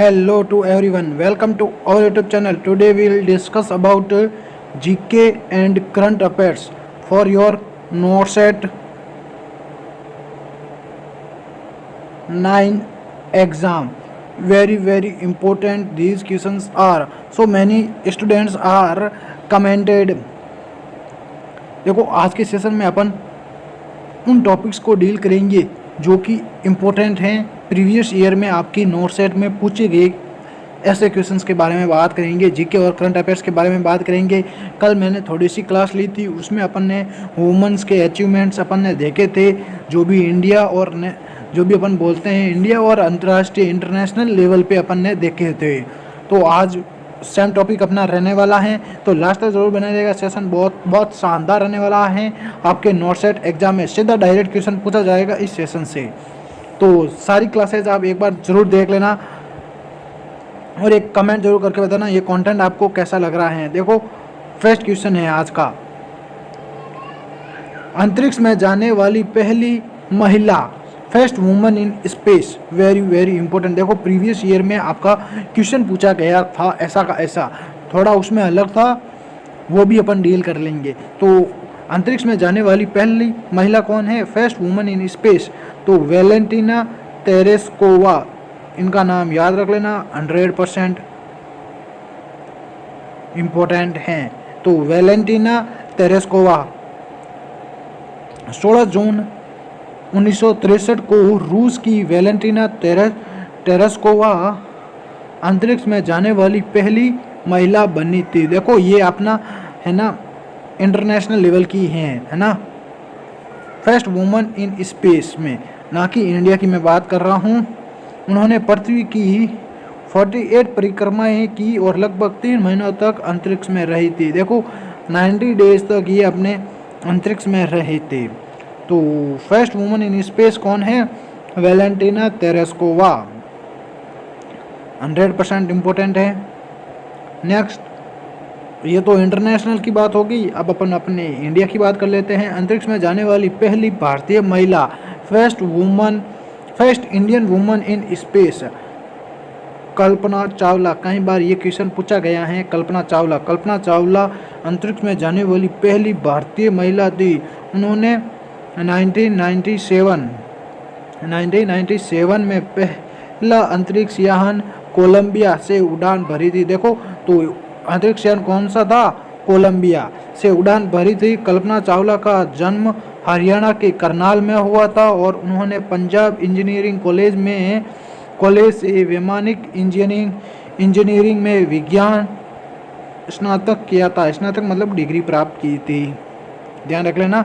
Hello to everyone. Welcome to our YouTube channel. Today we will discuss about GK and current affairs for your notes at 9 exam. Very important these questions are. So many students are commented. देखो आज के session में अपन उन topics को deal करेंगे जो कि important हैं, प्रीवियस ईयर में आपकी नोट सेट में पूछे गए ऐसे क्वेश्चंस के बारे में बात करेंगे। जीके और करंट अफेयर्स के बारे में बात करेंगे। कल मैंने थोड़ी सी क्लास ली थी, उसमें अपन ने वुमेंस के अचीवमेंट्स अपन ने देखे थे, जो भी इंडिया और जो भी अपन बोलते हैं इंडिया और अंतर्राष्ट्रीय इंटरनेशनल लेवल पे अपन ने देखे थे। तो आज सेम टॉपिक अपना रहने वाला है, तो लास्ट तक जरूर बने रहेगा। सेशन बहुत शानदार रहने वाला है। आपके नोट सेट एग्जाम में सीधा डायरेक्ट क्वेश्चन पूछा जाएगा इस सेशन से। तो सारी क्लासेज आप एक बार जरूर देख लेना और एक कमेंट जरूर करके बताना ये कंटेंट आपको कैसा लग रहा है। देखो फर्स्ट क्वेश्चन है आज का, अंतरिक्ष में जाने वाली पहली महिला, first woman in space. Very important. देखो प्रीवियस ईयर में आपका क्वेश्चन पूछा गया था ऐसा का ऐसा, थोड़ा उसमें अलग था, वो भी अपन डील कर लेंगे। तो अंतरिक्ष में जाने वाली पहली महिला कौन है? First woman in space. तो वेलेंटिना तेरेस्कोवा, इनका नाम याद रख लेना, 100% इम्पोर्टेंट हैं। तो वेलेंटिना तेरेस्कोवा 16 जून 1963 को रूस की वेलेंटिना तेरेस्कोवा अंतरिक्ष में जाने वाली पहली महिला बनी थी। देखो ये अपना है ना इंटरनेशनल लेवल की है ना, फर्स्ट वुमन इन स्पेस में, ना कि इंडिया की मैं बात कर रहा हूँ। उन्होंने पृथ्वी की 48 परिक्रमाएं की और लगभग 3 महीनों तक अंतरिक्ष में रही थी। देखो 90 डेज तक ये अपने अंतरिक्ष में रहे थे। तो फर्स्ट वुमन इन स्पेस कौन है? वेलेंटिना तेरेस्कोवा, 100% इम्पोर्टेंट है। नेक्स्ट, ये तो इंटरनेशनल की बात होगी, अब अपन अपने इंडिया की बात कर लेते हैं। अंतरिक्ष में जाने वाली पहली भारतीय महिला, first Indian woman in space, Kalpana Chawla. कई बार ये क्वेश्चन पूछा गया है। कल्पना चावला अंतरिक्ष में जाने वाली पहली भारतीय महिला थी। उन्होंने 1997 में पहला अंतरिक्ष यान कोलंबिया से उड़ान भरी थी। देखो तो अंतरिक्ष यान कौन सा था? कोलंबिया से उड़ान भरी थी। कल्पना चावला का जन्म हरियाणा के करनाल में हुआ था और उन्होंने पंजाब इंजीनियरिंग कॉलेज से वैमानिक इंजीनियरिंग में विज्ञान स्नातक किया था। स्नातक मतलब डिग्री प्राप्त की थी, ध्यान रख लेना।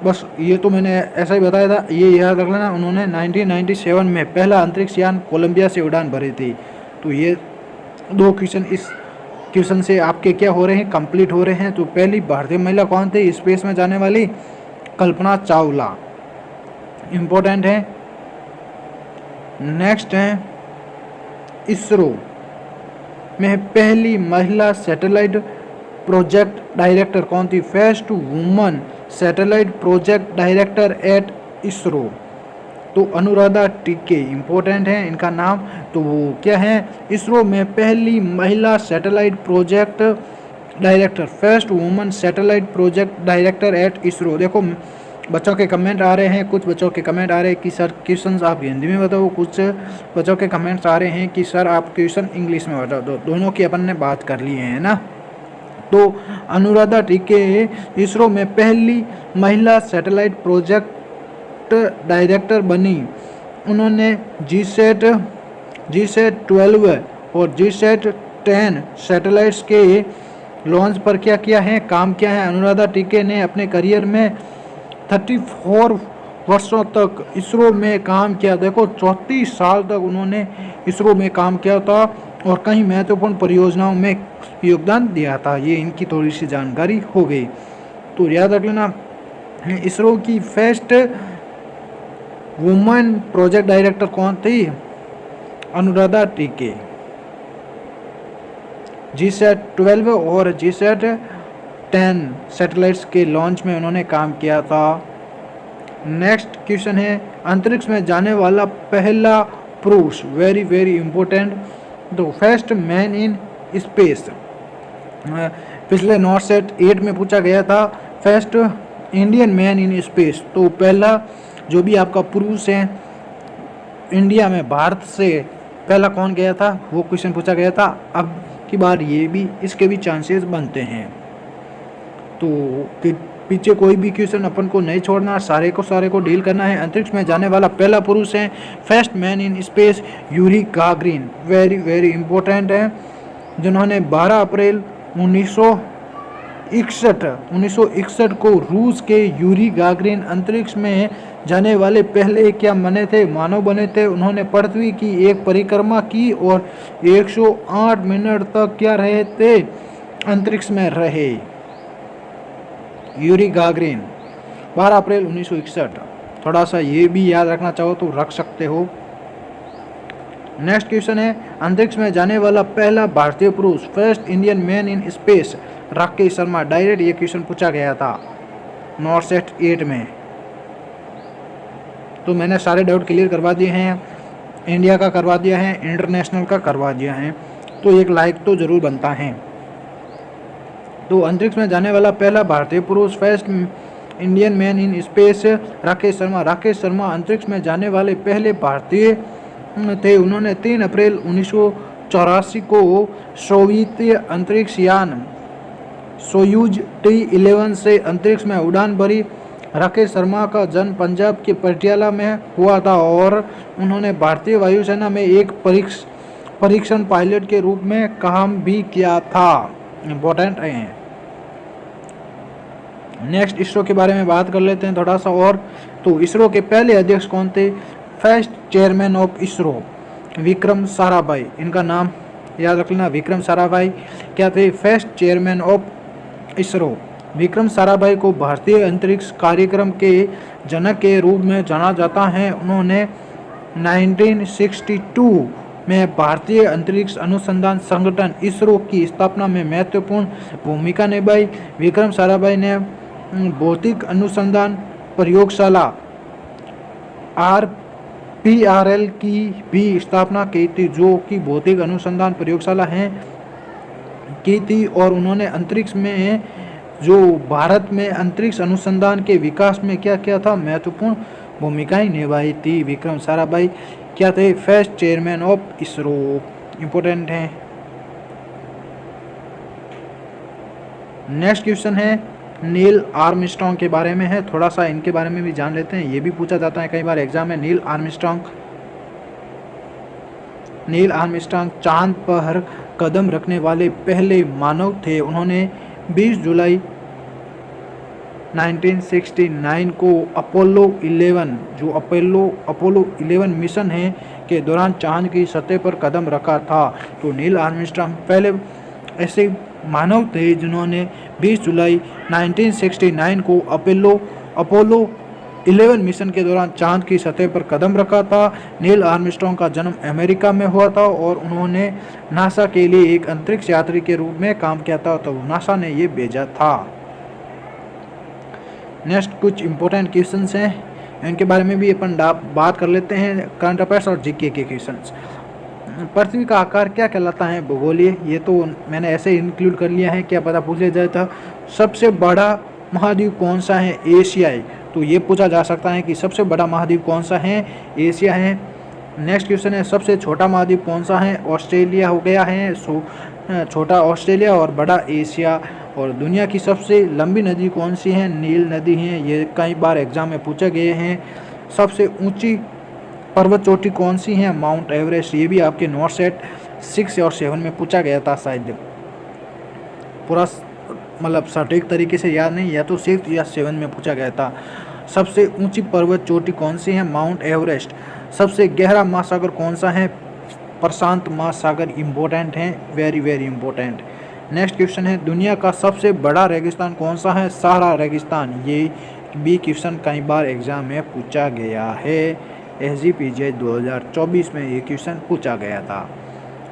बस ये तो मैंने ऐसा ही बताया था, ये याद रख लेना। उन्होंने 1997 में पहला अंतरिक्ष यान कोलंबिया से उड़ान भरी थी। तो ये दो क्वेश्चन इस क्वेश्चन से आपके क्या हो रहे हैं? कंप्लीट हो रहे हैं। तो पहली भारतीय महिला कौन थी स्पेस में जाने वाली? कल्पना चावला, इम्पोर्टेंट है। नेक्स्ट है, इसरो में पहली महिला सैटेलाइट प्रोजेक्ट डायरेक्टर कौन थी? First woman satellite project director at ISRO. तो अनुराधा टिके, इम्पोर्टेंट है इनका नाम। तो वो क्या है? इसरो में पहली महिला satellite project director, first woman satellite project director at ISRO. देखो बच्चों के कमेंट आ रहे हैं, कुछ बच्चों के कमेंट आ रहे हैं कि सर क्वेश्चन आप हिंदी में बताओ, कुछ बच्चों के कमेंट्स आ रहे हैं कि सर आप क्वेश्चन इंग्लिश में बताओ। दोनों की अपन ने बात कर ली है ना। तो अनुराधा टिके इसरो में पहली महिला सैटेलाइट प्रोजेक्ट डायरेक्टर बनी। उन्होंने जीसैट 12 और जीसैट 10 सैटेलाइट्स के लॉन्च पर क्या किया है? काम किया है। अनुराधा टिके ने अपने करियर में 34 वर्षों तक इसरो में काम किया। देखो 34 साल तक उन्होंने इसरो में काम किया था और कई महत्वपूर्ण परियोजनाओं में योगदान दिया था। ये इनकी थोड़ी सी जानकारी हो गई, तो याद रख लेना। इसरो की फर्स्ट वुमन प्रोजेक्ट डायरेक्टर कौन थी? अनुराधा टिके। जीसैट 12 और जीसैट 10 सैटेलाइट्स के लॉन्च में उन्होंने काम किया था। नेक्स्ट क्वेश्चन है, अंतरिक्ष में जाने वाला पहला पुरुष, वेरी इंपॉर्टेंट, तो फर्स्ट मैन इन स्पेस, पिछले नॉर्थ सेट 8 में पूछा गया था first Indian man in space. तो पहला जो भी आपका पुरुष है इंडिया में भारत से पहला कौन गया था वो क्वेश्चन पूछा गया था। अब की बार ये भी इसके भी चांसेस बनते हैं। तो पीछे कोई भी क्वेश्चन अपन को नहीं छोड़ना, सारे को डील करना है। अंतरिक्ष में जाने वाला पहला पुरुष है first man in space Yuri Gagarin, very very important है, जिन्होंने 12 अप्रैल 1961 को रूस के यूरी गागरिन अंतरिक्ष में जाने वाले पहले क्या बने थे, मानव बने थे। उन्होंने पृथ्वी की एक परिक्रमा की और 108 मिनट तक क्या रहे थे, अंतरिक्ष में रहे। यूरी गागरिन 12 अप्रैल 1961, थोड़ा सा ये भी याद रखना चाहो तो रख सकते हो। नेक्स्ट क्वेश्चन है अंतरिक्ष में जाने वाला पहला भारतीय पुरुष first Indian man in space Rakesh Sharma. Direct ये क्वेश्चन पूछा गया था नॉर्थ सेट 8 में। तो मैंने सारे डाउट क्लियर करवा दिए हैं, इंडिया का करवा दिया है, इंटरनेशनल का करवा दिया है, तो एक लाइक तो जरूर बनता है। तो अंतरिक्ष में जाने वाला पहला भारतीय पुरुष first Indian man in space Rakesh Sharma. Rakesh Sharma अंतरिक्ष में जाने वाले पहले भारतीय थे। उन्होंने 3 अप्रैल 1984 को सोवियत अंतरिक्ष यान सोयूज T-11 से अंतरिक्ष में उड़ान भरी। राकेश शर्मा का जन्म पंजाब के पटियाला में हुआ था और उन्होंने भारतीय वायुसेना में एक परीक्षण पायलट के रूप में काम भी किया था। इम्पोर्टेंट है। नेक्स्ट इसरो के बारे में बात कर लेते हैं थोड़ा सा और। तो इसरो के पहले अध्यक्ष कौन थे, first chairman of ISRO Vikram Sarabhai, इनका नाम याद रख लेना, विक्रम साराभाई क्या थे, first chairman of ISRO. Vikram Sarabhai को भारतीय अंतरिक्ष कार्यक्रम के जनक के रूप में जाना जाता है। उन्होंने 1962 में भारतीय अंतरिक्ष अनुसंधान संगठन इसरो की स्थापना में महत्वपूर्ण भूमिका निभाई। विक्रम साराभाई ने भौतिक अनुसंधान प्रयोगशाला RPRL की भी स्थापना की थी, जो कि भौतिक अनुसंधान प्रयोगशाला है की थी। और उन्होंने अंतरिक्ष में जो भारत में अंतरिक्ष अनुसंधान के विकास में क्या किया था, महत्वपूर्ण भूमिकाएं निभाई थी। विक्रम साराभाई क्या थे, first chairman of ISRO. Important है। नेक्स्ट क्वेश्चन है नील आर्मस्ट्रॉन्ग के बारे में है, थोड़ा सा इनके बारे में भी जान लेते हैं, ये भी पूछा जाता है कई बार एग्जाम में। नील आर्मस्ट्रॉन्ग चांद पर कदम रखने वाले पहले मानव थे। उन्होंने 20 जुलाई 1969 को अपोलो 11 जो अपोलो 11 मिशन है के दौरान चांद की सतह पर कदम रखा था। तो नील आर्मस्ट्रॉन्ग पहले ऐसे मानव थे जिन्होंने 20 जुलाई 1969 को अपोलो 11 मिशन के दौरान चांद की सतह पर कदम रखा था। नील आर्मस्ट्रॉन्ग का जन्म अमेरिका में हुआ था और उन्होंने नासा के लिए एक अंतरिक्ष यात्री के रूप में काम किया था, तो नासा ने ये भेजा था। नेक्स्ट कुछ इंपॉर्टेंट क्वेश्चंस हैं, इनके बारे में भी अपन बात कर लेते हैं, करंट अफेयर्स और जीके के क्वेश्चंस। पृथ्वी का आकार क्या कहलाता है, भूगोलीय, ये तो मैंने ऐसे इंक्लूड कर लिया है, क्या पता पूछ लिया जाए था। सबसे बड़ा महाद्वीप कौन सा है, एशियाई, तो ये पूछा जा सकता है कि सबसे बड़ा महाद्वीप कौन सा है, एशिया है। नेक्स्ट क्वेश्चन है सबसे छोटा महाद्वीप कौन सा है, ऑस्ट्रेलिया हो गया है, छोटा ऑस्ट्रेलिया और बड़ा एशिया। और दुनिया की सबसे लंबी नदी कौन सी है, नील नदी है, ये कई बार एग्जाम में पूछे गए हैं। सबसे ऊंची पर्वत चोटी कौन सी है, माउंट एवरेस्ट, ये भी आपके नॉर्थ सेट 6 और 7 में पूछा गया था, शायद पूरा मतलब सटीक तरीके से याद नहीं, या तो 6 या 7 में पूछा गया था। सबसे ऊंची पर्वत चोटी कौन सी है, माउंट एवरेस्ट। सबसे गहरा महासागर कौन सा है, प्रशांत महासागर। इम्पोर्टेंट है, very very important. Next question है दुनिया का सबसे बड़ा रेगिस्तान कौन सा है, सहारा रेगिस्तान। ये भी क्वेश्चन कई बार एग्जाम में पूछा गया है, SGPJ 2024 में ये क्वेश्चन पूछा गया था।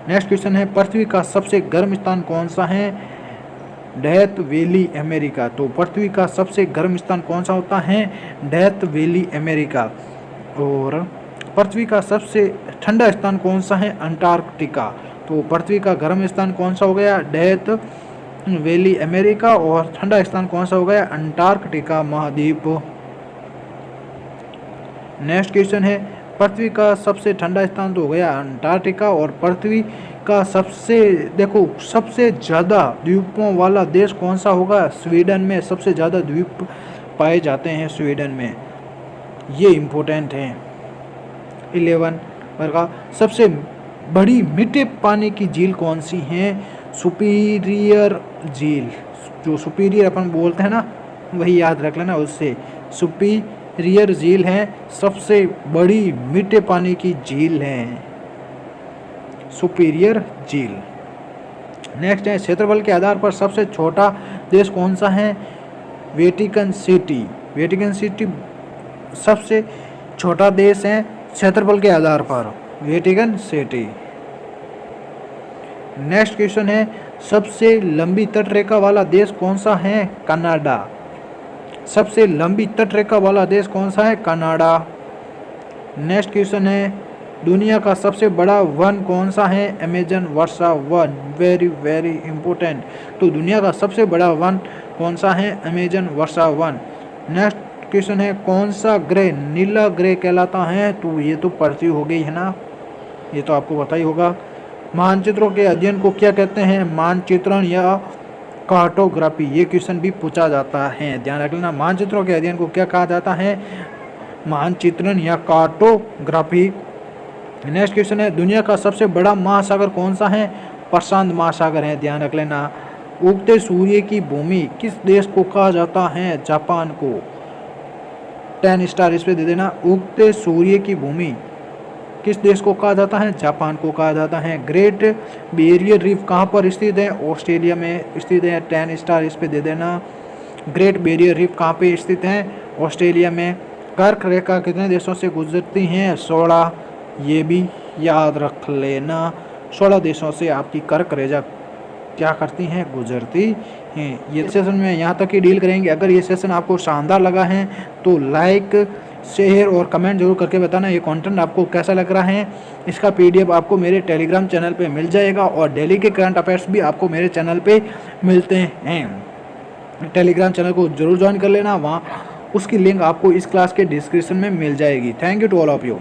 नेक्स्ट क्वेश्चन है पृथ्वी का सबसे गर्म स्थान कौन सा है, डेथ वैली अमेरिका। तो पृथ्वी का सबसे गर्म स्थान कौन सा होता है, डेथ वैली अमेरिका। और पृथ्वी का सबसे ठंडा स्थान कौन सा है, अंटार्कटिका। तो पृथ्वी का गर्म स्थान कौन सा हो गया, डेथ वैली अमेरिका, और ठंडा स्थान कौन सा हो गया, अंटार्कटिका महाद्वीप। नेक्स्ट क्वेश्चन है, पृथ्वी का सबसे ठंडा स्थान तो हो गया अंटार्कटिका, और पृथ्वी का सबसे ज़्यादा द्वीपों वाला देश कौन सा होगा, स्वीडन में सबसे ज़्यादा द्वीप पाए जाते हैं स्वीडन में, ये इम्पोर्टेंट है। 11 पर का सबसे बड़ी मीठे पानी की झील कौन सी है, सुपीरियर झील, जो सुपीरियर अपन बोलते हैं ना वही याद रख लेना, उससे सुपीरियर झील है सबसे बड़ी मीठे पानी की झील है, सुपीरियर झील। नेक्स्ट है, क्षेत्रफल के आधार पर सबसे छोटा देश कौन सा है, वेटिकन सिटी। वेटिकन सिटी सबसे छोटा देश है क्षेत्रफल के आधार पर, वेटिकन सिटी। नेक्स्ट क्वेश्चन है, सबसे लंबी तटरेखा वाला देश कौन सा है, कनाडा। सबसे लंबी तटरेखा वाला देश कौन सा है, कनाडा। नेक्स्ट क्वेश्चन है, दुनिया का सबसे बड़ा वन कौन सा है, अमेजन वर्षा वन, वेरी वेरी इंपॉर्टेंट। तो दुनिया का सबसे बड़ा वन कौन सा है, अमेजन वर्षा वन। नेक्स्ट क्वेश्चन है, कौन सा ग्रह नीला ग्रह कहलाता है, तो ये तो पृथ्वी हो गई है ना, ये तो आपको पता ही होगा। मानचित्रों के अध्ययन को क्या कहते हैं, मानचित्रण या कार्टोग्राफी, ये क्वेश्चन भी पूछा जाता है, ध्यान रख लेना। मानचित्रों के अध्ययन को क्या कहा जाता है, मानचित्रण या कार्टोग्राफी। नेक्स्ट क्वेश्चन है, दुनिया का सबसे बड़ा महासागर कौन सा है, प्रशांत महासागर है, ध्यान रख लेना। उगते सूर्य की भूमि किस देश को कहा जाता है, जापान को। 10 स्टार इस पे दे देना। उगते सूर्य की भूमि किस देश को कहा जाता है, जापान को कहा जाता है। ग्रेट बैरियर रीफ कहाँ पर स्थित है, ऑस्ट्रेलिया में स्थित है, 10 स्टार इस पे दे देना। ग्रेट बैरियर रीफ कहाँ पे स्थित है, ऑस्ट्रेलिया में। कर्क रेखा कितने देशों से गुजरती हैं, 16, ये भी याद रख लेना। 16 देशों से आपकी कर्क रेखा क्या करती हैं, गुजरती हैं। ये सेशन में यहाँ तक ही डील करेंगे। अगर ये सेशन आपको शानदार लगा है तो लाइक शेयर और कमेंट जरूर करके बताना ये कंटेंट आपको कैसा लग रहा है। इसका पीडीएफ आपको मेरे टेलीग्राम चैनल पे मिल जाएगा, और डेली के करंट अफेयर्स भी आपको मेरे चैनल पे मिलते हैं। टेलीग्राम चैनल को जरूर ज्वाइन कर लेना, वहाँ उसकी लिंक आपको इस क्लास के डिस्क्रिप्शन में मिल जाएगी। Thank you to all of you.